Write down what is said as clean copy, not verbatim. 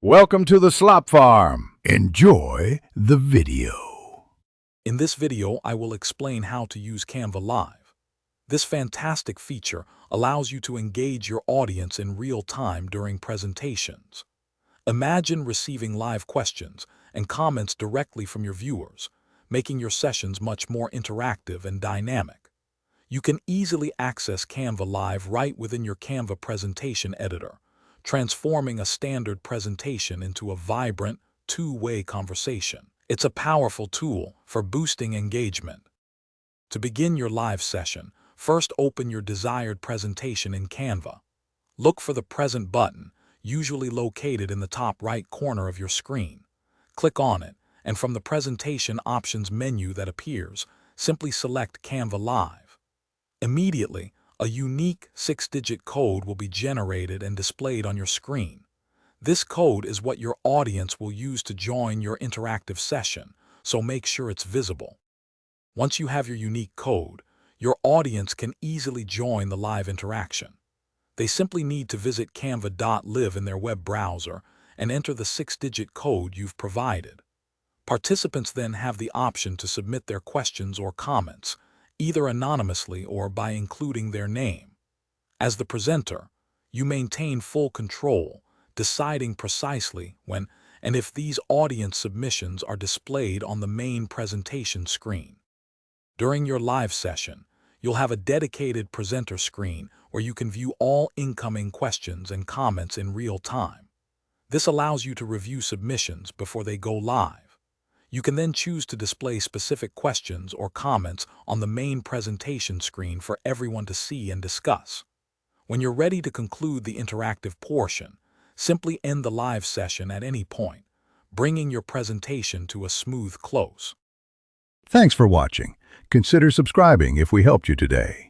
Welcome to the Slop Farm. Enjoy the video. In this video, I will explain how to use Canva Live. This fantastic feature allows you to engage your audience in real time during presentations. Imagine receiving live questions and comments directly from your viewers, making your sessions much more interactive and dynamic. You can easily access Canva Live right within your Canva presentation editor, transforming a standard presentation into a vibrant, two-way conversation. It's a powerful tool for boosting engagement. To begin your live session, first open your desired presentation in Canva. Look for the Present button, usually located in the top right corner of your screen. Click on it, and from the Presentation Options menu that appears, simply select Canva Live. Immediately, a unique 6-digit code will be generated and displayed on your screen. This code is what your audience will use to join your interactive session, so make sure it's visible. Once you have your unique code, your audience can easily join the live interaction. They simply need to visit canva.live in their web browser and enter the 6-digit code you've provided. Participants then have the option to submit their questions or comments, either anonymously or by including their name. As the presenter, you maintain full control, deciding precisely when and if these audience submissions are displayed on the main presentation screen. During your live session, you'll have a dedicated presenter screen where you can view all incoming questions and comments in real time. This allows you to review submissions before they go live. You can then choose to display specific questions or comments on the main presentation screen for everyone to see and discuss. When you're ready to conclude the interactive portion, simply end the live session at any point, bringing your presentation to a smooth close. Thanks for watching. Consider subscribing if we helped you today.